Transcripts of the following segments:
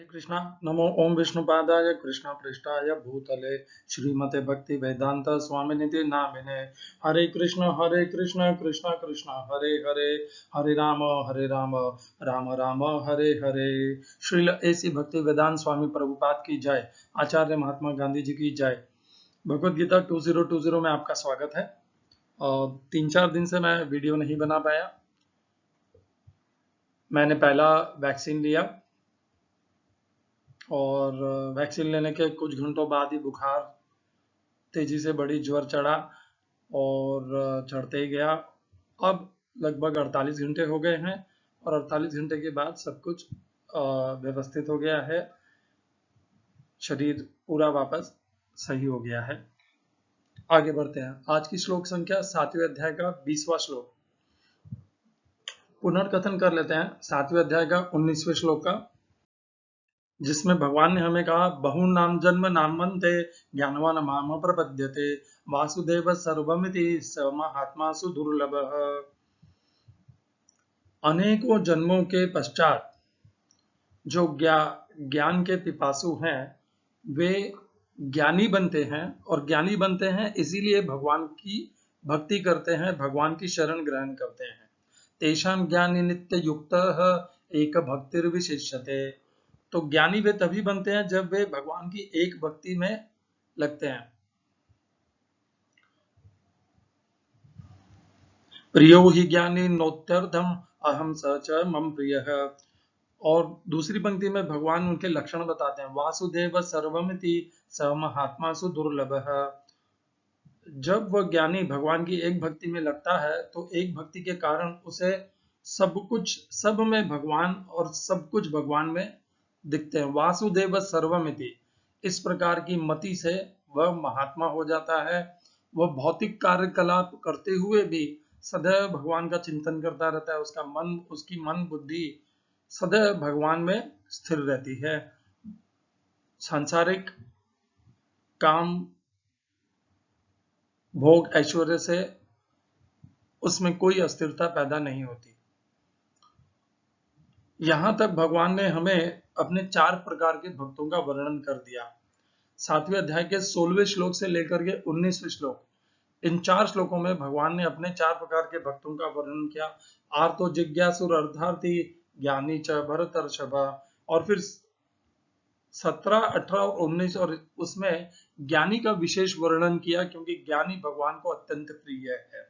कृष्णा। नमो ओम विष्णुपादाय कृष्ण पृष्ठाय भूतले श्रीमते भक्ति वेदांत स्वामिनिति नामिने। हरे कृष्ण कृष्ण कृष्ण हरे हरे, हरे राम राम राम हरे हरे। श्रील ऐसी भक्ति वेदांत स्वामी प्रभुपाद की जय, आचार्य महात्मा गांधी जी की जय। भगवद गीता 2020 में आपका स्वागत है। और 3-4 दिन से मैं वीडियो नहीं बना पाया। मैंने पहला वैक्सीन लिया और वैक्सीन लेने के कुछ घंटों बाद ही बुखार तेजी से बढ़ी, ज्वर चढ़ा और चढ़ते ही गया। अब लगभग 48 घंटे हो गए हैं और 48 घंटे के बाद सब कुछ व्यवस्थित हो गया है, शरीर पूरा वापस सही हो गया है। आगे बढ़ते हैं। आज की श्लोक संख्या 7वें अध्याय का 20वां श्लोक। पुनर्कथन कर लेते हैं 7वें अध्याय का 19वें श्लोक का, जिसमें भगवान ने हमें कहा, बहुनाम जन्म नामन्ते ज्ञानवान माम प्रपद्यते वासुदेव सर्वमिति स महात्मासु दुर्लभः। अनेकों जन्मों के पश्चात जो ज्ञान के पिपासु हैं वे ज्ञानी बनते हैं, और ज्ञानी बनते हैं इसीलिए भगवान की भक्ति करते हैं, भगवान की शरण ग्रहण करते हैं। तेषां ज्ञानी नित्य युक्तः एक भक्तिर्विशिष्यते। तो ज्ञानी वे तभी बनते हैं जब वे भगवान की एक भक्ति में लगते हैं। प्रियो ही ज्ञानी नोत्यर्धम अहम स च मम प्रियः। और दूसरी पंक्ति में भगवान उनके लक्षण बताते हैं, वासुदेव सर्वमिति स महात्मासु दुर्लभः। जब वह ज्ञानी भगवान की एक भक्ति में लगता है तो एक भक्ति के कारण उसे सब में भगवान और सब कुछ भगवान में दिखते हैं। वासुदेव सर्वमिति, इस प्रकार की मति से वह महात्मा हो जाता है। वह भौतिक कार्यकलाप करते हुए भी सदैव भगवान का चिंतन करता रहता है। उसकी मन बुद्धि सदैव भगवान में स्थिर रहती है। सांसारिक काम भोग ऐश्वर्य से उसमें कोई अस्थिरता पैदा नहीं होती। यहां तक भगवान ने हमें अपने 4 प्रकार के भक्तों का वर्णन कर दिया। 7वें अध्याय के 16वें श्लोक से लेकर के 19वें श्लोक, इन 4 श्लोकों में भगवान ने अपने 4 प्रकार के भक्तों का वर्णन किया। आर्तो जिज्ञासुर अर्थार्थी ज्ञानी च भरतर्षभ। और फिर 17, 18 और 19 और उसमें ज्ञानी का विशेष वर्णन किया, क्योंकि ज्ञानी भगवान को अत्यंत प्रिय है।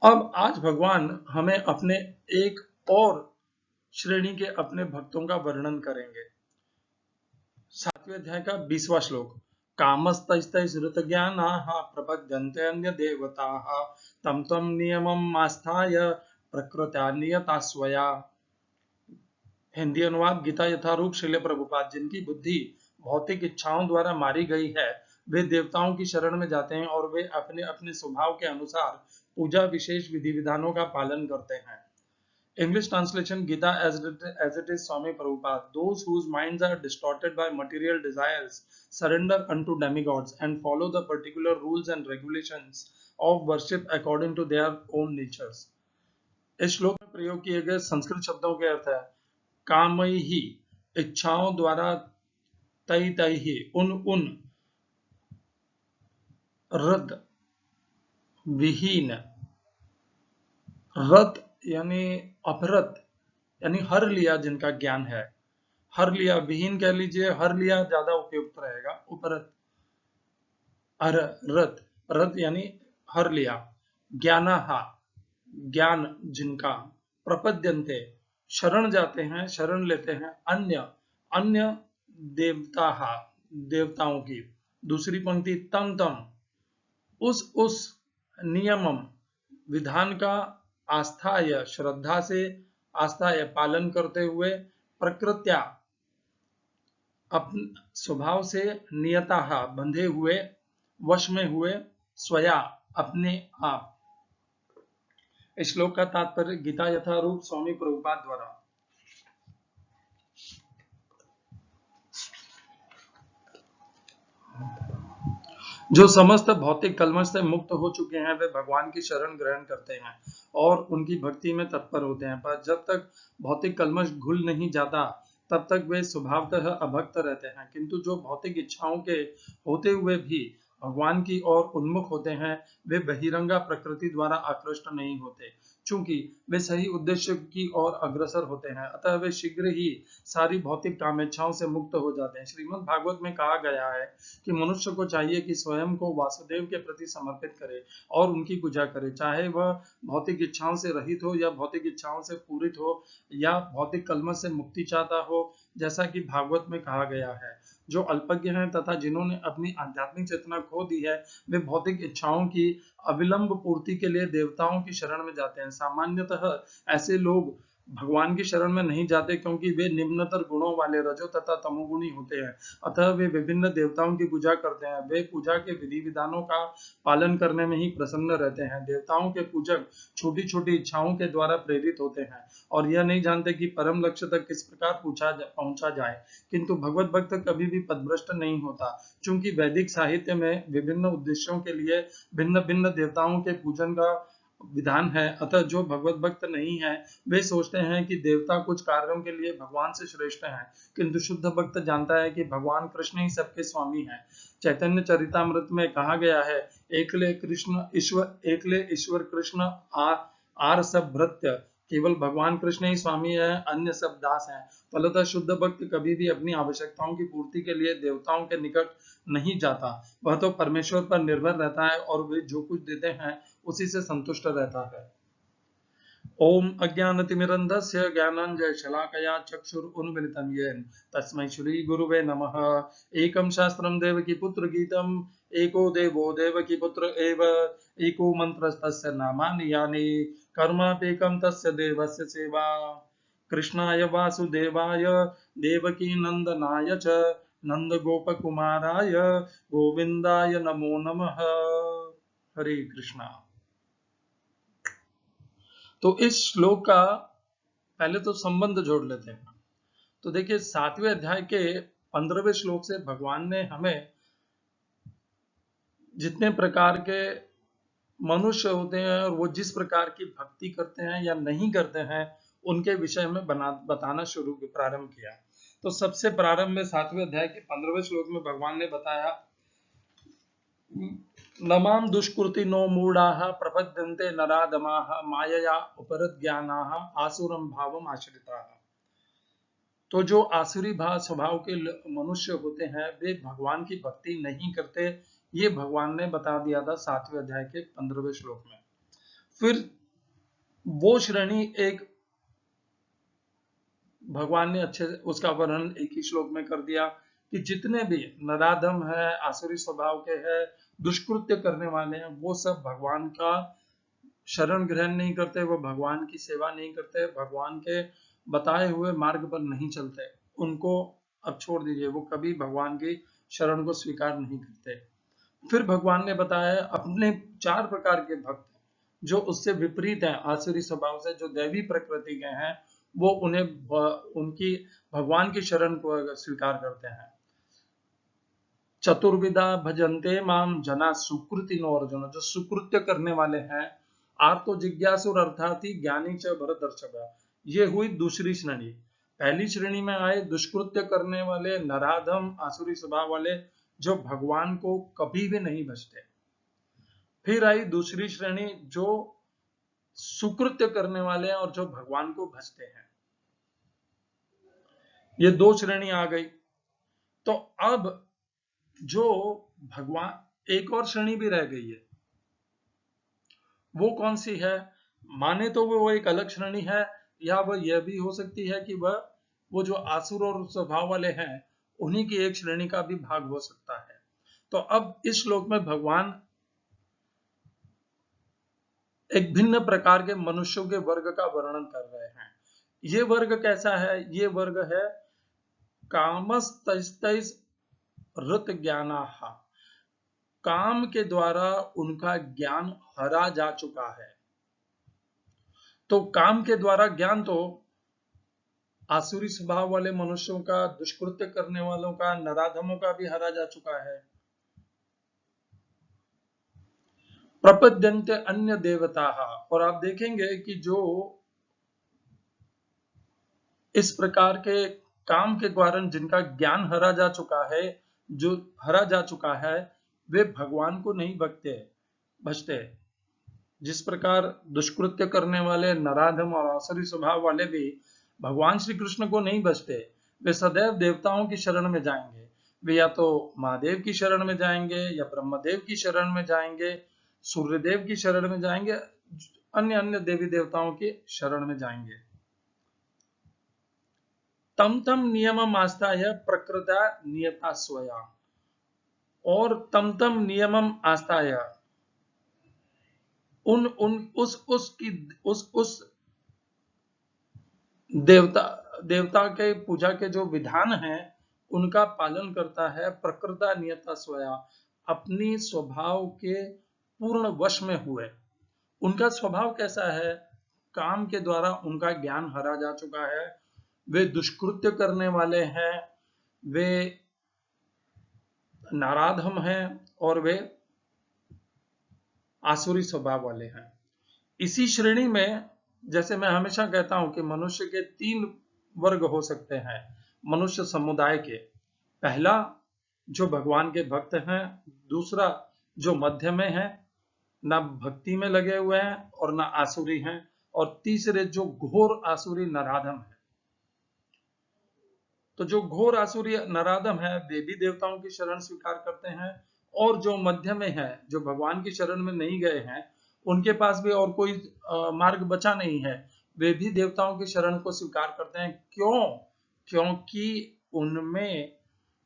अब आज भगवान हमें अपने एक और श्रेणी के अपने भक्तों का वर्णन करेंगे। 7वें अध्याय का 20वां श्लोक। कामस्तैस्तैर्हृत ज्ञानाः प्रपद्यन्ते अन्य देवताः तम त्वं नियमम् आस्थाय प्रकृत्या नियता स्वया। हिंदी अनुवाद। गीता यथारूप श्रील प्रभुपाद, जिनकी बुद्धि भौतिक इच्छाओं द्वारा मारी गई है, वे देवताओं की शरण में जाते हैं और वे अपने अपने स्वभाव के अनुसार पूजा विशेष विधि विधानों का पालन करते हैं। English translation, Gita as it is, Swami Prabhupada. Those whose minds are distorted by material desires surrender unto demigods and follow the particular rules and regulations of worship according to their own natures. इस श्लोक में प्रयोग किए गए संस्कृत शब्दों के अर्थ है, कामई ही, इच्छाओं द्वारा, तई ही, उन, रद, विहीन, रत यानी अपरत यानी हर लिया जिनका ज्ञान है, हर लिया, विहीन कह लीजिए, हर लिया ज्यादा उपयुक्त रहेगा, उपरत, रत यानी हर लिया, ज्ञानाहा, ज्ञान जिनका, प्रपद्यन्ते, शरण जाते हैं, शरण लेते हैं, अन्य देवताहा, देवताओं की। दूसरी पंक्ति, तम उस नियमम, विधान का, आस्थाय, श्रद्धा से, आस्थाय, पालन करते हुए, प्रकृत्या, अपने स्वभाव से, नियता, बंधे हुए, वश में हुए, स्वया, अपने आप। इस श्लोक का तात्पर्य गीता यथारूप स्वामी प्रभुपाद द्वारा। जो समस्त भौतिक कलमश से मुक्त हो चुके हैं वे भगवान की शरण ग्रहण करते हैं और उनकी भक्ति में तत्पर होते हैं, पर जब तक भौतिक कल्मश घुल नहीं जाता तब तक वे स्वभावतः अभक्त रहते हैं। किंतु जो भौतिक इच्छाओं के होते हुए भी भगवान की ओर उन्मुख होते हैं, वे बहिरंगा प्रकृति द्वारा आकृष्ट नहीं होते, चूंकि वे सही उद्देश्य की ओर अग्रसर होते हैं, अतः वे शीघ्र ही सारी भौतिक कामेच्छाओं से मुक्त हो जाते हैं। श्रीमद् भागवत में कहा गया है कि मनुष्य को चाहिए कि स्वयं को वासुदेव के प्रति समर्पित करे और उनकी पूजा करे, चाहे वह भौतिक इच्छाओं से रहित हो या भौतिक इच्छाओं से पूरित हो या भौतिक कलमश से मुक्ति चाहता हो। जैसा कि भागवत में कहा गया है, जो अल्पज्ञ हैं तथा जिन्होंने अपनी आध्यात्मिक चेतना खो दी है, वे भौतिक इच्छाओं की अविलंब पूर्ति के लिए देवताओं की शरण में जाते हैं। सामान्यतः ऐसे लोग भगवान की शरण में नहीं जाते, क्योंकि वे निम्नतर गुणों वाले रजो तथा तमोगुणी होते हैं, अतः वे विभिन्न देवताओं की पूजा करते हैं। वे पूजा के विधि विधानों का पालन करने में ही प्रसन्न रहते हैं। देवताओं के पूजक छोटी छोटी इच्छाओं के द्वारा प्रेरित होते हैं और यह नहीं जानते कि परम लक्ष्य तक किस प्रकार पहुंचा जाए। किंतु भगवत भक्त कभी भी पथभ्रष्ट नहीं होता, चूंकि वैदिक साहित्य में विभिन्न उद्देश्यों के लिए भिन्न भिन्न देवताओं के पूजन का विधान है, अतः जो भगवत भक्त नहीं है वे सोचते हैं कि देवता कुछ कार्यों के लिए भगवान से श्रेष्ठ हैं, किंतु शुद्ध भक्त जानता है कि भगवान कृष्ण ही सबके स्वामी हैं। चैतन्य चरितामृत में कहा गया है, एकले ईश्वर कृष्ण आर सब भृत्य, केवल भगवान कृष्ण ही स्वामी है, अन्य सब दास हैं। फलतः शुद्ध भक्त कभी भी अपनी आवश्यकताओं की पूर्ति के लिए देवताओं के निकट नहीं जाता, वह तो परमेश्वर पर निर्भर रहता है और वे जो कुछ देते हैं उसी से संतुष्ट रहता है। ओम अज्ञानतिमिरन्धस्य ज्ञानाञ्जनशलाकया चक्षुरुन्मीलितं येन तस्मै श्रीगुरुवे नमः। एकं शास्त्रं देवकीपुत्रगीतम् एको देवो देवकीपुत्र एव एको मन्त्रस्तस्य नामानि यानि कर्माप्येकं तस्य देवस्य सेवा। कृष्णाय वासुदेवाय देवकीनन्दनाय च नन्दगोपकुमाराय गोविन्दाय नमो नमः। हरे कृष्णा। तो इस श्लोक का पहले तो संबंध जोड़ लेते हैं। तो देखिए, 7वें अध्याय के 15वें श्लोक से भगवान ने हमें जितने प्रकार के मनुष्य होते हैं और वो जिस प्रकार की भक्ति करते हैं या नहीं करते हैं, उनके विषय में बताना प्रारंभ किया। तो सबसे प्रारंभ में 7वें अध्याय के 15वें श्लोक में भगवान ने बताया, नमाम दुष्कृतिनो मूढ़ाः प्रपद्यन्ते नराधमाः मायया उपरज्ञानाः आसुरं भावम् आश्रिताः। तो जो आसुरी भाव स्वभाव के मनुष्य होते हैं, वे भगवान की भक्ति नहीं करते, ये भगवान ने बता दिया था 7वें अध्याय के 15वें श्लोक में। फिर वो श्रेणी एक भगवान ने अच्छे उसका वर्णन एक ही श्लोक में कर दिया कि जितने भी नराधम है, आसुरी स्वभाव के हैं, दुष्कृत्य करने वाले हैं, वो सब भगवान का शरण ग्रहण नहीं करते, वो भगवान की सेवा नहीं करते, भगवान के बताए हुए मार्ग पर नहीं चलते, उनको अब छोड़ दीजिए, वो कभी भगवान की शरण को स्वीकार नहीं करते। फिर भगवान ने बताया अपने 4 प्रकार के भक्त जो उससे विपरीत हैं, आसुरी स्वभाव से, जो दैवी प्रकृति के हैं, वो उनकी भगवान की शरण को स्वीकार करते हैं। चतुर्विधा भजन्ते माम जना सुकृतिनो अर्जुन, जो सुकृत्य करने वाले हैं, आर्तो जिज्ञासुर अर्थाति ज्ञानी च भरतर्षभ। ये हुई दूसरी श्रेणी। पहली श्रेणी में आए दुष्कृत्य करने वाले, नराधम, आसुरी स्वभाव वाले, जो भगवान को कभी भी नहीं भजते। फिर आई दूसरी श्रेणी, जो सुकृत्य करने वाले हैं और जो भगवान को भजते हैं। ये 2 श्रेणी आ गई। तो अब जो भगवान, एक और श्रेणी भी रह गई है, वो कौन सी है? माने तो वो एक अलग श्रेणी है, या वह यह भी हो सकती है कि वो जो आसुर और स्वभाव वाले हैं, उन्हीं की एक श्रेणी का भी भाग हो सकता है। तो अब इस श्लोक में भगवान एक भिन्न प्रकार के मनुष्यों के वर्ग का वर्णन कर रहे हैं। ये वर्ग कैसा है? ये वर्ग है कामस्तैस्तैस् रत ज्ञानाः, काम के द्वारा उनका ज्ञान हरा जा चुका है। तो काम के द्वारा ज्ञान तो आसुरी स्वभाव वाले मनुष्यों का, दुष्कृत्य करने वालों का, नराधमों का भी हरा जा चुका है। प्रपद्यन्ते अन्य देवता। और आप देखेंगे कि जो इस प्रकार के काम के कारण जिनका ज्ञान हरा जा चुका है, जो हरा जा चुका है, वे भगवान को नहीं भजते। जिस प्रकार दुष्कृत्य करने वाले नराधम और आसुरी स्वभाव वाले भी भगवान श्री कृष्ण को नहीं भजते, वे सदैव देवताओं की शरण में जाएंगे। वे या तो महादेव की शरण में जाएंगे, या ब्रह्मदेव की शरण में जाएंगे, सूर्यदेव की शरण में जाएंगे, अन्य अन्य देवी देवताओं की शरण में जाएंगे। तम तम नियमम आस्थाय प्रकृता नियता स्वया। और तम तम नियमम आस्थाय उस देवता के पूजा के जो विधान हैं उनका पालन करता है। प्रकृता नियता स्वया, अपनी स्वभाव के पूर्ण वश में हुए। उनका स्वभाव कैसा है? काम के द्वारा उनका ज्ञान हरा जा चुका है, वे दुष्कृत्य करने वाले हैं, वे नराधम हैं, और वे आसुरी स्वभाव वाले हैं। इसी श्रेणी में, जैसे मैं हमेशा कहता हूं कि मनुष्य के 3 वर्ग हो सकते हैं मनुष्य समुदाय के। पहला, जो भगवान के भक्त हैं। दूसरा, जो मध्य में है, ना भक्ति में लगे हुए हैं और ना आसुरी हैं। और तीसरे, जो घोर आसुरी नराधम है। तो जो घोर आसुरी नराधम है, वे भी देवताओं की शरण स्वीकार करते हैं, और जो मध्य में है, जो भगवान की शरण में नहीं गए हैं, उनके पास भी और कोई मार्ग बचा नहीं है, वे भी देवताओं की शरण को स्वीकार करते हैं। क्यों? क्योंकि उनमें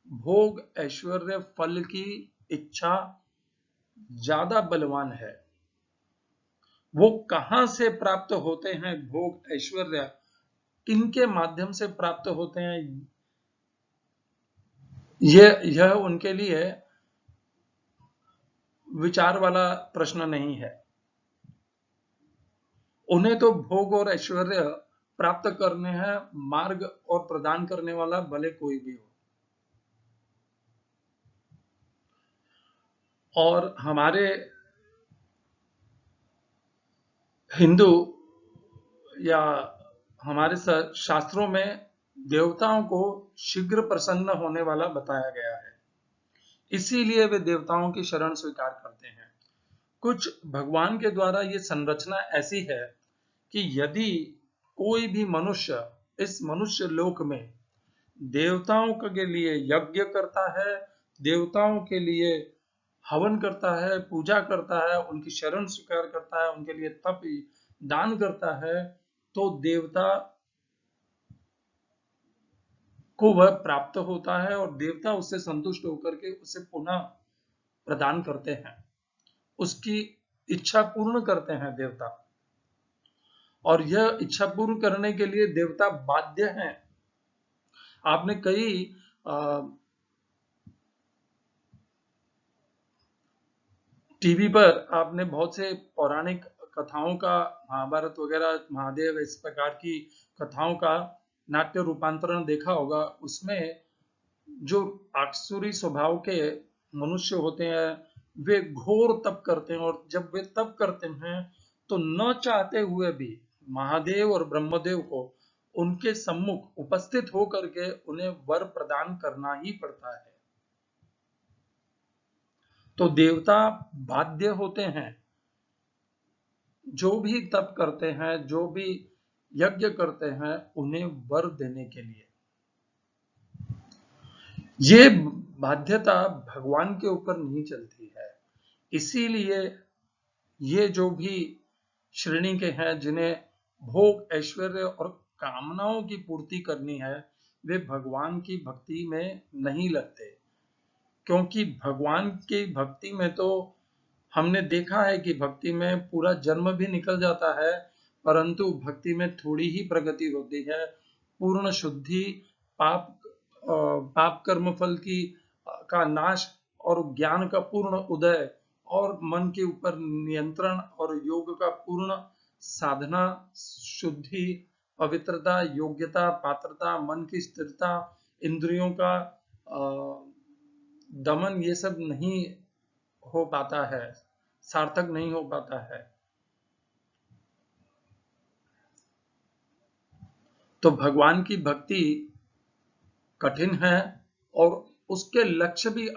भोग, ऐश्वर्य, फल की इच्छा ज्यादा बलवान है। वो कहां से प्राप्त होते हैं भोग, ऐश्वर्य, किनके माध्यम से प्राप्त होते हैं, यह उनके लिए विचार वाला प्रश्न नहीं है। उन्हें तो भोग और ऐश्वर्य प्राप्त करने हैं, मार्ग और प्रदान करने वाला भले कोई भी हो। और हमारे हिंदू या हमारे शास्त्रों में देवताओं को शीघ्र प्रसन्न होने वाला बताया गया है, इसीलिए वे देवताओं की शरण स्वीकार करते हैं। कुछ भगवान के द्वारा ये संरचना ऐसी है कि यदि कोई भी मनुष्य इस मनुष्य लोक में देवताओं के लिए यज्ञ करता है, देवताओं के लिए हवन करता है, पूजा करता है, उनकी शरण स्वीकार करता है, उनके लिए तप दान करता है, तो देवता को वह प्राप्त होता है और देवता उससे संतुष्ट होकर के उसे पुनः प्रदान करते हैं, उसकी इच्छा पूर्ण करते हैं देवता। और यह इच्छा पूर्ण करने के लिए देवता बाध्य हैं। आपने कई टीवी पर आपने बहुत से पौराणिक कथाओं का, महाभारत वगैरह, महादेव, इस प्रकार की कथाओं का नाट्य रूपांतरण देखा होगा। उसमें जो आसुरी स्वभाव के मनुष्य होते हैं, वे घोर तप करते हैं, और जब वे तप करते हैं तो न चाहते हुए भी महादेव और ब्रह्मदेव को उनके सम्मुख उपस्थित होकर के उन्हें वर प्रदान करना ही पड़ता है। तो देवता बाध्य होते हैं, जो भी तप करते हैं, जो भी यज्ञ करते हैं, उन्हें वर देने के लिए। ये बाध्यता भगवान के ऊपर नहीं चलती है। इसीलिए ये जो भी श्रेणी के हैं, जिन्हें भोग, ऐश्वर्य और कामनाओं की पूर्ति करनी है, वे भगवान की भक्ति में नहीं लगते। क्योंकि भगवान की भक्ति में तो हमने देखा है कि भक्ति में पूरा जन्म भी निकल जाता है, परंतु भक्ति में थोड़ी ही प्रगति होती है। पूर्ण शुद्धि, पाप कर्म फल का नाश, और ज्ञान का पूर्ण उदय, और मन के ऊपर नियंत्रण, और योग का पूर्ण साधना, शुद्धि, पवित्रता, योग्यता, पात्रता, मन की स्थिरता, इंद्रियों का दमन, ये सब नहीं हो पाता है। सार्थक नहीं हो पाता है। तो भगवान की भक्ति कठिन है और उसके लक्ष्य भी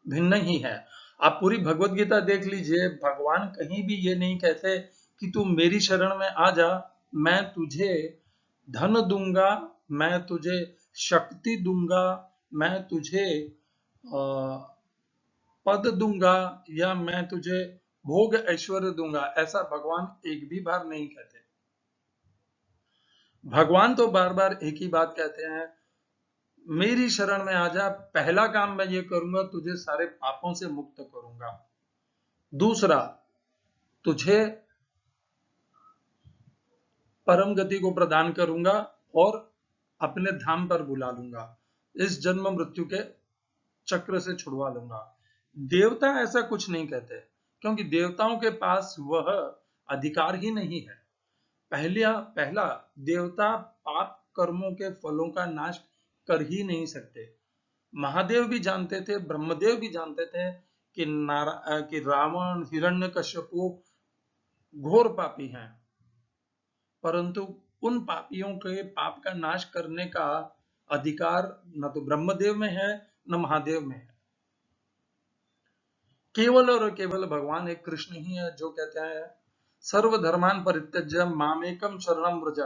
भिन्न ही है। आप पूरी भगवत गीता देख लीजिए, भगवान कहीं भी ये नहीं कहते कि तू मेरी शरण में आ जा, मैं तुझे धन दूंगा, मैं तुझे शक्ति दूंगा, मैं तुझे पद दूंगा, या मैं तुझे भोग ऐश्वर्य दूंगा। ऐसा भगवान एक भी बार नहीं कहते। भगवान तो बार बार एक ही बात कहते हैं, मेरी शरण में आ जा, पहला काम मैं ये करूंगा, तुझे सारे पापों से मुक्त करूंगा। दूसरा, तुझे परम गति को प्रदान करूंगा और अपने धाम पर बुला लूंगा, इस जन्म मृत्यु के चक्र से छुड़वा लूंगा। देवता ऐसा कुछ नहीं कहते, क्योंकि देवताओं के पास वह अधिकार ही नहीं है। पहला देवता पाप कर्मों के फलों का नाश कर ही नहीं सकते। महादेव भी जानते थे, ब्रह्मदेव भी जानते थे कि रावण, हिरण्यकश्यपु घोर पापी हैं, परंतु उन पापियों के पाप का नाश करने का अधिकार न तो ब्रह्मदेव में है न महादेव में है। केवल और केवल भगवान एक कृष्ण ही है जो कहते हैं, सर्वधर्मान परित्यज्य मामेकम शरणं व्रज,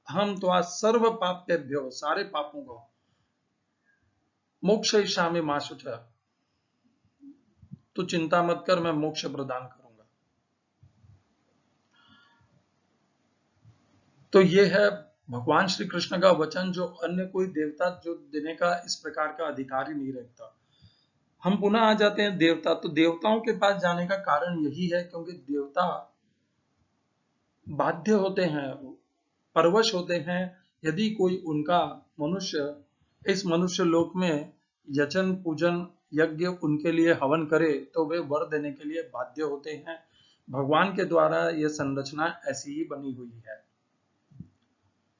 हम तो आज सर्व पापेभ्यो, सारे पापों को, मोक्षयिष्यामि मा शुचः, तो चिंता मत कर, मैं मोक्ष प्रदान करूंगा। तो ये है भगवान श्री कृष्ण का वचन, जो अन्य कोई देवता जो देने का इस प्रकार का अधिकार ही नहीं रखता। हम पुनः आ जाते हैं देवता। तो देवताओं के पास जाने का कारण यही है क्योंकि देवता बाध्य होते हैं, परवश होते हैं। यदि कोई उनका मनुष्य इस मनुष्य लोक में यजन पूजन यज्ञ उनके लिए हवन करे तो वे वर देने के लिए बाध्य होते हैं। भगवान के द्वारा यह संरचना ऐसी ही बनी हुई है,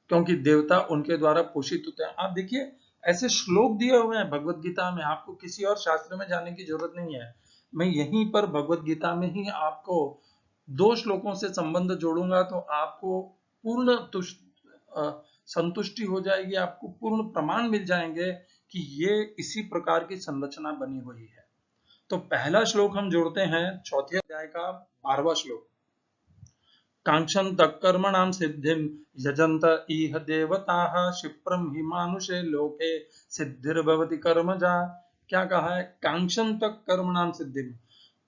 क्योंकि देवता उनके द्वारा पोषित होते हैं। आप देखिए, ऐसे श्लोक दिए हुए हैं भगवत गीता में, आपको किसी और शास्त्र में जाने की जरूरत नहीं है। मैं यहीं पर भगवत गीता में ही आपको 2 श्लोकों से संबंध जोड़ूंगा तो आपको पूर्ण संतुष्टि हो जाएगी, आपको पूर्ण प्रमाण मिल जाएंगे कि ये इसी प्रकार की संरचना बनी हुई है। तो पहला श्लोक हम जोड़ते हैं 4थे अध्याय का 12वां श्लोक। कांक्षन्त कर्मणां सिद्धिं यजन्त इह देवताः क्षिप्रं हि मानुषे लोके सिद्धिर्भवति कर्मजा। क्या कहा है? कांक्षन्त कर्मणां सिद्धिं,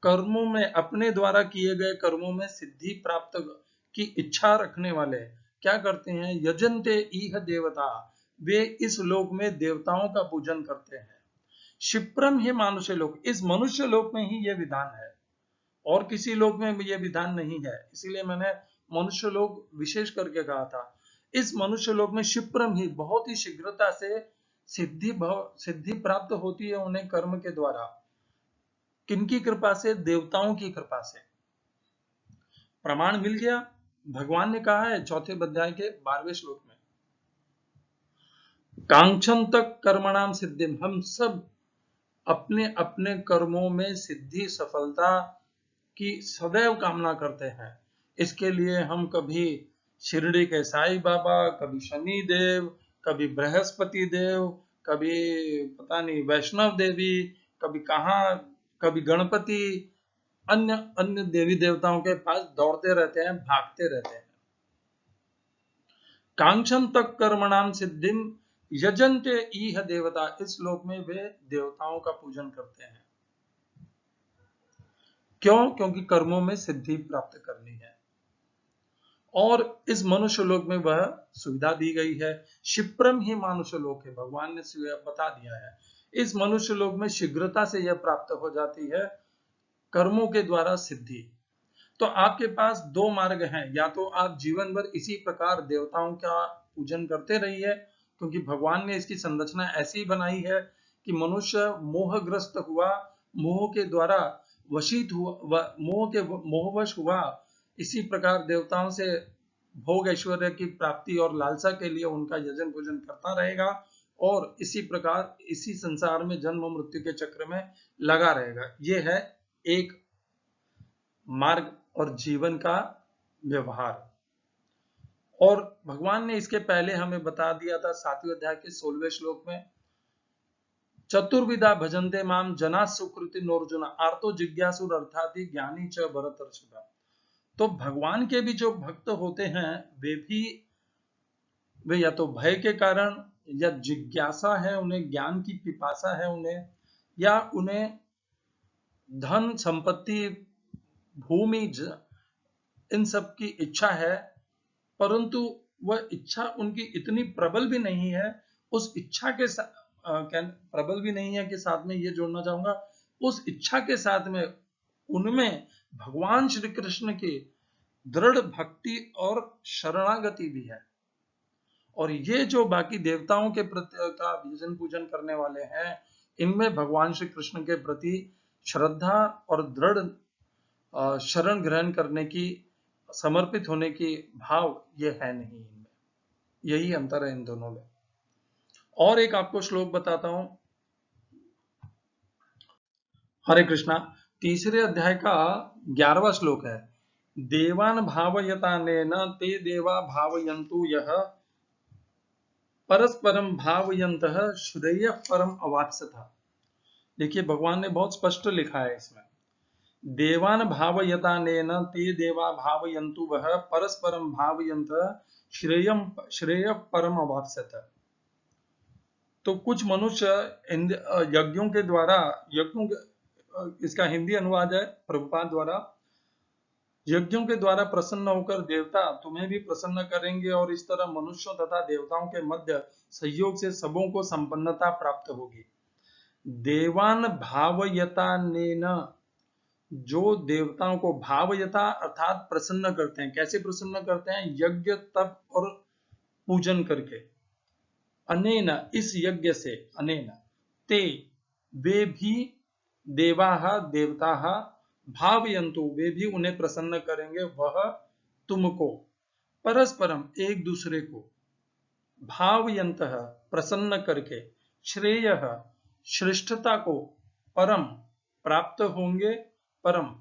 कर्मों में, अपने द्वारा किए गए कर्मों में सिद्धि प्राप्त की इच्छा रखने वाले क्या करते हैं? यजन्ते इह देवता, वे इस लोक में देवताओं का पूजन करते हैं। क्षिप्रम ही मानुष्य लोक, इस मनुष्य लोक में ही यह विधान है, और किसी लोक में यह विधान नहीं है। इसीलिए मैंने मनुष्य लोक विशेष करके कहा था। इस मनुष्य लोक में क्षिप्रम ही, बहुत ही शीघ्रता से सिद्धि प्राप्त होती है उन्हें कर्म के द्वारा। किनकी कृपा से? देवताओं की कृपा से। प्रमाण मिल गया, भगवान ने कहा है 4थे अध्याय के 12वें श्लोक में, कांक्षन्त कर्मणाम सिद्धिम, हम सब अपने अपने कर्मों में सिद्धि, सफलता की सदैव कामना करते हैं। इसके लिए हम कभी शिरडी के साईं बाबा, कभी शनि देव, कभी बृहस्पति देव, कभी पता नहीं वैष्णव देवी, कभी कहाँ, कभी गणपति, अन्य अन्य देवी देवताओं के पास दौड़ते रहते हैं, भागते रहते हैं। कांक्षम तक कर्मणाम सिद्धिम यजन्ते इह देवता, इस लोक में वे देवताओं का पूजन करते हैं। क्यों? क्योंकि कर्मों में सिद्धि प्राप्त करनी है, और इस मनुष्य लोक में वह सुविधा दी गई है। क्षिप्रम ही मनुष्य लोक है, भगवान ने बता दिया है। इस मनुष्य लोक में शीघ्रता से यह प्राप्त हो जाती है, कर्मों के द्वारा सिद्धि। तो आपके पास 2 मार्ग हैं, या तो आप जीवन भर इसी प्रकार देवताओं का पूजन करते रहिए, क्योंकि भगवान ने इसकी संरचना ऐसी बनाई है कि मनुष्य मोहग्रस्त हुआ, मोह के द्वारा वशित हुआ, मोहवश हुआ, इसी प्रकार देवताओं से भोग ऐश्वर्य की प्राप्ति और लालसा के लिए उनका यजन पूजन करता रहेगा, और इसी प्रकार इसी संसार में जन्म मृत्यु के चक्र में लगा रहेगा। यह है एक मार्ग और जीवन का व्यवहार। और भगवान ने इसके पहले हमें बता दिया था 7वें अध्याय के 16वें श्लोक में, चतुर्विधा भजन्ते माम जना सुकृति नोर्जुन आर्तो जिज्ञासुर अर्थाति ज्ञानी च भरतर्षभ। तो भगवान के भी जो भक्त होते हैं वे या तो भय के कारण, या जिज्ञासा है उन्हें, ज्ञान की पिपासा है उन्हें, या उन्हें धन संपत्ति भूमि इन सब की इच्छा है, परंतु वह इच्छा उनकी इतनी प्रबल भी नहीं है। उस इच्छा के प्रबल भी नहीं है कि साथ में ये जोड़ना चाहूंगा, उस इच्छा के साथ में उनमें भगवान श्री कृष्ण की दृढ़ भक्ति और शरणागति भी है। और ये जो बाकी देवताओं के प्रति का भजन पूजन करने वाले हैं, इनमें भगवान श्री कृष्ण के प्रति श्रद्धा और दृढ़ शरण ग्रहण करने की, समर्पित होने की भाव ये है नहीं इनमें। यही अंतर है इन दोनों में। और एक आपको श्लोक बताता हूं, हरे कृष्णा, तीसरे अध्याय का 11वां श्लोक है, देवान भावयतानेन ते देवा भावयन्तु यः परस्परम भावयन्तः श्रेयः परम अवाप्स्यथ। देखिए भगवान ने बहुत स्पष्ट लिखा है इसमें, देवान भावयतानेन ते देवा भावयन्तु वः परस्परम भावयन्तः श्रेयः परम अवाप्स्यथ। तो कुछ मनुष्य यज्ञों के द्वारा, इसका हिंदी अनुवाद है प्रभुपाद द्वारा, यज्ञों के द्वारा प्रसन्न होकर देवता तुम्हें भी प्रसन्न करेंगे और इस तरह मनुष्यों तथा देवताओं के मध्य सहयोग से सबों को संपन्नता प्राप्त होगी। देवान भावयतानेन, जो देवताओं को भावयता अर्थात प्रसन्न करते हैं। कैसे प्रसन्न करते हैं? यज्ञ तप और पूजन करके। अनेन, इस यज्ञ से, अनेन ते, वे भी, देवाः देवताः, भावयन्तु, वे भी उन्हें प्रसन्न करेंगे, वह तुमको, परस्परम एक दूसरे को, भावयन्तः प्रसन्न करके, श्रेयः श्रेष्ठता को, परम प्राप्त होंगे, परम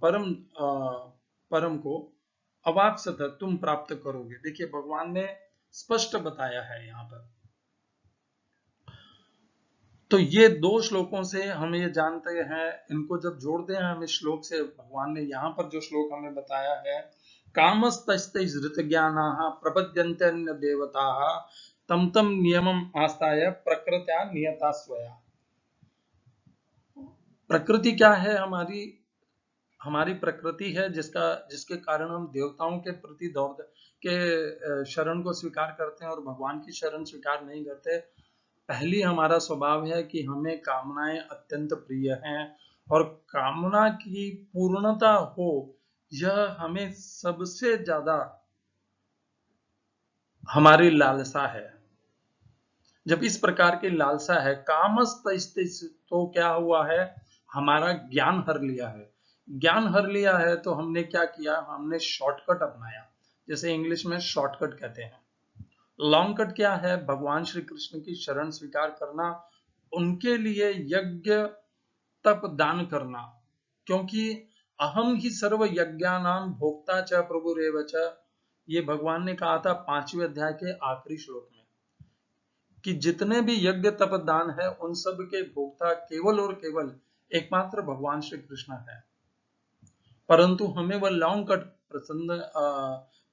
को, अवाप्स्यथ तुम प्राप्त करोगे। देखिए भगवान ने स्पष्ट बताया है यहां पर। तो ये दो श्लोकों से हम ये जानते हैं, इनको जब जोड़ते हैं हम इस श्लोक से, भगवान ने यहाँ पर जो श्लोक हमें बताया है, कामस्तैस्तैर्हृतज्ञानाः प्रपद्यन्ते देवताः तम तम नियमम आस्ताय प्रकृत्या नियता स्वया। प्रकृति क्या है? हमारी प्रकृति है, जिसके कारण हम देवताओं के प्रति के शरण को स्वीकार करते हैं और भगवान की शरण स्वीकार नहीं करते। पहली हमारा स्वभाव है कि हमें कामनाएं अत्यंत प्रिय हैं और कामना की पूर्णता हो, यह हमें सबसे ज्यादा हमारी लालसा है। जब इस प्रकार की लालसा है, कामस्तैस्तिस, तो क्या हुआ है? हमारा ज्ञान हर लिया है। ज्ञान हर लिया है तो हमने क्या किया? हमने शॉर्टकट अपनाया, जैसे इंग्लिश में शॉर्टकट कहते हैं। लॉन्ग कट क्या है? भगवान श्री कृष्ण की शरण स्वीकार करना, उनके लिए यज्ञ तप दान करना, क्योंकि अहम ही सर्व यज्ञानाम भोक्ता च प्रभुरेव च, ये भगवान ने कहा था 5वें अध्याय के आखिरी श्लोक में, कि जितने भी यज्ञ तप दान है उन सब के भोक्ता केवल और केवल एकमात्र भगवान श्री कृष्ण है। परंतु हमें वह लॉन्ग कट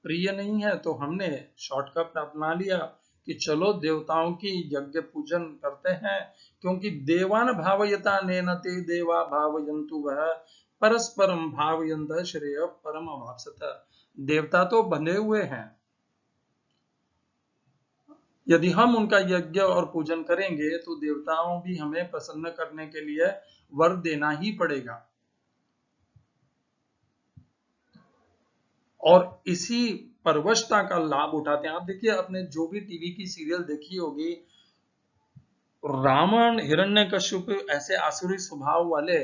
प्रिय नहीं है, तो हमने शॉर्टकट अपना लिया कि चलो देवताओं की यज्ञ पूजन करते हैं, क्योंकि देवान भावयता नेन ते देवा भावयन्तु वः परस्परम भावयन्तः श्रेय परम अवाप्स्यथ। देवता तो बंधे हुए हैं, यदि हम उनका यज्ञ और पूजन करेंगे तो देवताओं भी हमें प्रसन्न करने के लिए वर देना ही पड़ेगा। और इसी परवशता का लाभ उठाते हैं। आप देखिए, आपने जो भी टीवी की सीरियल देखी होगी, रावण, हिरण्यकश्यप, ऐसे आसुरी स्वभाव वाले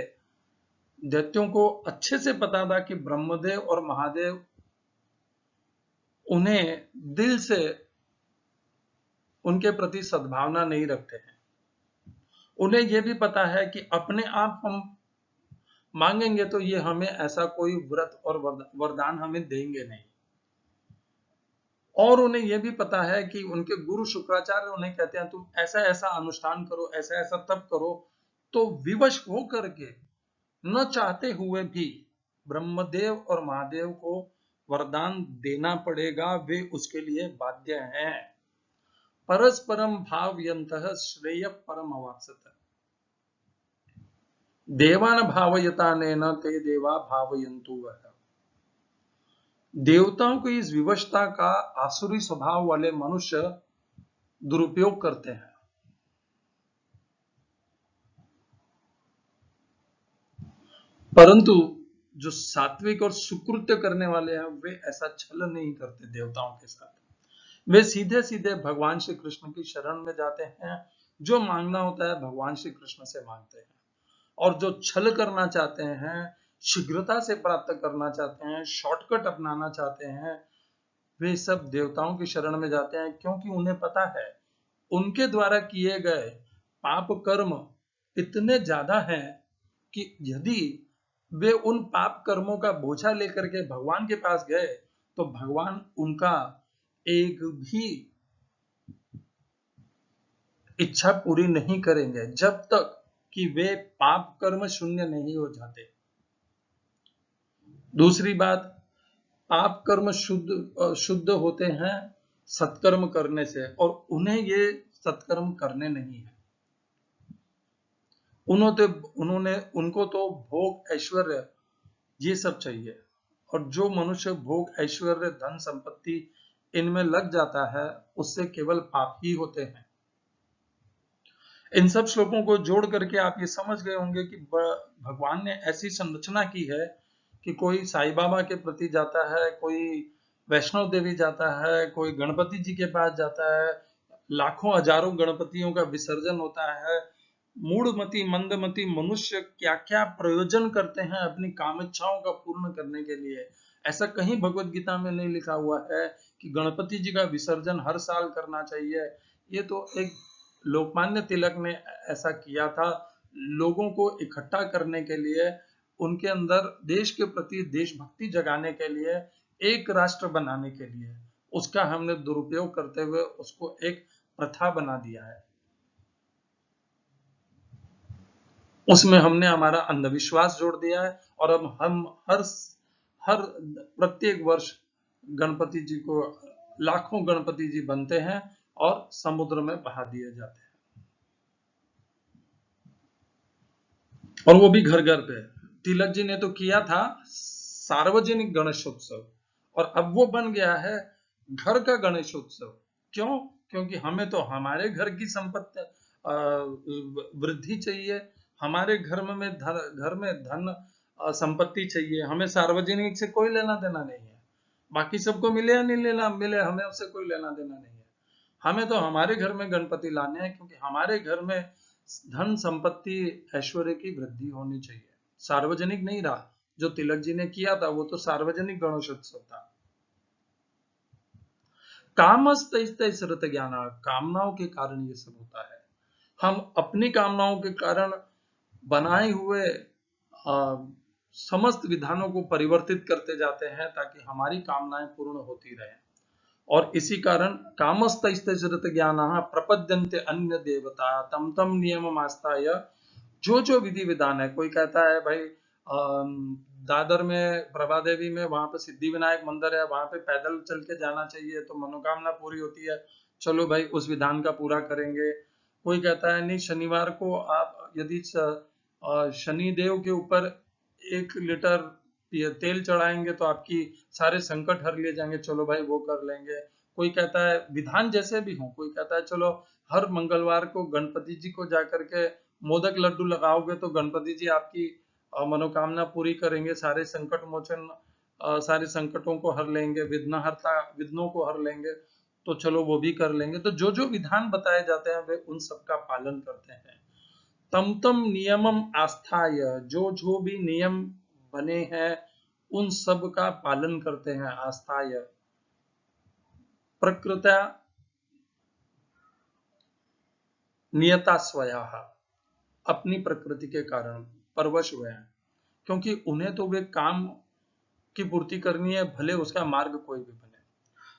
दैत्यों को अच्छे से पता था कि ब्रह्मदेव और महादेव उन्हें दिल से उनके प्रति सद्भावना नहीं रखते हैं। उन्हें यह भी पता है कि अपने आप हम मांगेंगे तो ये हमें ऐसा कोई व्रत और वरदान हमें देंगे नहीं। और उन्हें यह भी पता है कि उनके गुरु शुक्राचार्य उन्हें कहते हैं तुम ऐसा ऐसा अनुष्ठान करो, ऐसा ऐसा तप करो, तो विवश हो करके न चाहते हुए भी ब्रह्मदेव और महादेव को वरदान देना पड़ेगा, वे उसके लिए बाध्य हैं। परस्परम भावयन्तः श्रेय परम अवाप्स्यत। देवान भावयतानेन ते देवा भावयन्तु वः। देवताओं की इस विवशता का आसुरी स्वभाव वाले मनुष्य दुरुपयोग करते हैं। परंतु जो सात्विक और सुकृत्य करने वाले हैं वे ऐसा छल नहीं करते देवताओं के साथ। वे सीधे सीधे भगवान श्री कृष्ण की शरण में जाते हैं। जो मांगना होता है भगवान श्री कृष्ण से मांगते हैं, और जो छल करना चाहते हैं, शीघ्रता से प्राप्त करना चाहते हैं, शॉर्टकट अपनाना चाहते हैं, वे सब देवताओं की शरण में जाते हैं, क्योंकि उन्हें पता है उनके द्वारा किए गए पाप कर्म इतने ज्यादा हैं कि यदि वे उन पाप कर्मों का बोझा लेकर के भगवान के पास गए तो भगवान उनका एक भी इच्छा पूरी नहीं करेंगे जब तक कि वे पाप कर्म शून्य नहीं हो जाते। दूसरी बात, पाप कर्म शुद्ध होते हैं सत्कर्म करने से, और उन्हें ये सत्कर्म करने नहीं है। उनको तो भोग ऐश्वर्य ये सब चाहिए, और जो मनुष्य भोग ऐश्वर्य धन संपत्ति इनमें लग जाता है उससे केवल पाप ही होते हैं। इन सब श्लोकों को जोड़ करके आप ये समझ गए होंगे कि भगवान ने ऐसी संरचना की है कि कोई साईं बाबा के प्रति जाता है, कोई वैष्णव देवी जाता है, कोई गणपति जी के पास जाता है, लाखों हजारों गणपतियों का विसर्जन होता है। मूढ़मती मंदमती मनुष्य क्या क्या प्रयोजन करते हैं अपनी कामेच्छाओं का पूर्ण करने के लिए। ऐसा कहीं भगवत गीता में नहीं लिखा हुआ है कि गणपति जी का विसर्जन हर साल करना चाहिए। ये तो एक लोकमान्य तिलक ने ऐसा किया था, लोगों को इकट्ठा करने के लिए, उनके अंदर देश के प्रति देशभक्ति जगाने के लिए, एक राष्ट्र बनाने के लिए। उसका हमने दुरुपयोग करते हुए उसको एक प्रथा बना दिया है। उसमें हमने हमारा अंधविश्वास जोड़ दिया है, और अब हम हर प्रत्येक वर्ष गणपति जी को लाखों गणपति जी बनते हैं और समुद्र में बहा दिए जाते हैं, और वो भी घर घर पे। तिलक जी ने तो किया था सार्वजनिक गणेशोत्सव, और अब वो बन गया है घर का गणेशोत्सव। क्यों? क्योंकि हमें तो हमारे घर की संपत्ति वृद्धि चाहिए, हमारे घर में धन संपत्ति चाहिए। हमें सार्वजनिक से कोई लेना देना नहीं है, बाकी सबको मिले या नहीं लेना मिले, हमें उससे कोई लेना देना नहीं है। हमें तो हमारे घर में गणपति लाने हैं, क्योंकि हमारे घर में धन संपत्ति ऐश्वर्य की वृद्धि होनी चाहिए। सार्वजनिक नहीं रहा। जो तिलक जी ने किया था वो तो सार्वजनिक गणेशोत्सव था। कामस्तैस्तैसरत ज्ञान, कामनाओं के कारण ये सब होता है। हम अपनी कामनाओं के कारण बनाए हुए समस्त विधानों को परिवर्तित करते जाते हैं ताकि हमारी कामनाएं पूर्ण होती रहें, और इसी कारण कामस्तैस्तैसरत ज्ञानः प्रपद्यन्ते अन्य देवता तम तम नियमम् आस्थाय। जो विधि विधान है, कोई कहता है भाई दादर में प्रभा देवी में वहां पे सिद्धि विनायक मंदिर है, वहां पे पैदल चल के जाना चाहिए तो मनोकामना पूरी होती है, चलो भाई उस विधान का पूरा करेंगे। कोई कहता है नहीं, शनिवार को आप यदि शनि देव के ऊपर 1 लीटर तेल चढ़ाएंगे तो आपकी सारे संकट हर लिए जाएंगे, चलो भाई वो कर लेंगे। कोई कहता है विधान जैसे भी हो, कोई कहता है चलो हर मंगलवार को गणपति जी को जाकर के मोदक लड्डू लगाओगे तो गणपति जी आपकी मनोकामना पूरी करेंगे, सारे संकट मोचन सारे संकटों को हर लेंगे, विघ्नहर्ता विघ्नों को हर लेंगे, तो चलो वो भी कर लेंगे। तो जो विधान बताए जाते हैं वे उन सब का पालन करते हैं। तम तम नियमम आस्थाय, जो भी नियम बने हैं उन सब का पालन करते हैं। आस्थाय प्रकृत्या नियता स्वयाः, अपनी प्रकृति के कारण परवश हुए हैं। क्योंकि उन्हें तो वे काम की पूर्ति करनी है, भले उसका मार्ग कोई भी बने।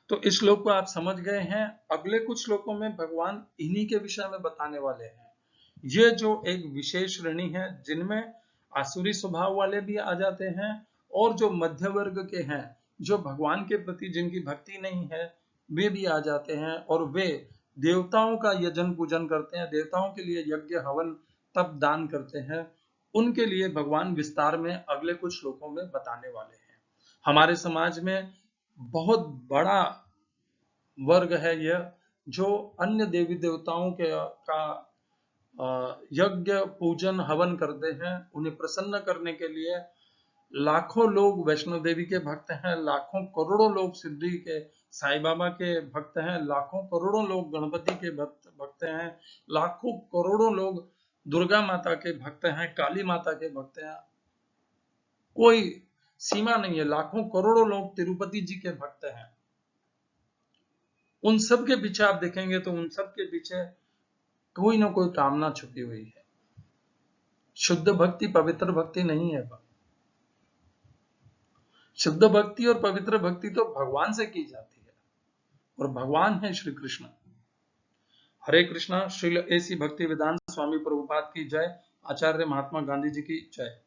तो इस श्लोक को आप समझ गए हैं। अगले कुछ श्लोकों में भगवान इन्हीं के विषय में बताने वाले हैं। ये जो एक विशेष श्रेणी है जिनमें आसुरी स्वभाव वाले भी आ जाते हैं और जो मध्य वर्ग के हैं, जो भगवान के प्रति जिनकी भक्ति नहीं है, वे भी आ जाते हैं और वे देवताओं का यजन पूजन करते हैं, देवताओं के लिए यज्ञ हवन तप दान करते हैं। उनके लिए भगवान विस्तार में अगले कुछ श्लोकों में बताने वाले हैं। हमारे समाज में बहुत बड़ा वर्ग है यह, जो अन्य देवी देवताओं के का यज्ञ पूजन हवन करते हैं। उन्हें प्रसन्न करने के लिए लाखों लोग वैष्णो देवी के भक्त हैं, लाखों करोड़ों लोग सिद्धि के साईं बाबा के भक्त हैं, लाखों करोड़ों लोग गणपति के भक्त हैं, लाखों करोड़ों लोग दुर्गा माता के भक्त हैं, काली माता के भक्त हैं। कोई सीमा नहीं है, लाखों करोड़ों लोग तिरुपति जी के भक्त हैं। उन सब के पीछे आप देखेंगे तो उन सब के पीछे कोई ना कोई कामना छुपी हुई है। शुद्ध भक्ति पवित्र भक्ति नहीं है। शुद्ध भक्ति और पवित्र भक्ति तो भगवान से की जाती है और भगवान है श्री कृष्ण। हरे कृष्णा। श्रील ऐसी भक्ति वेदांत स्वामी प्रभुपाद की जय। आचार्य महात्मा गांधी जी की जय।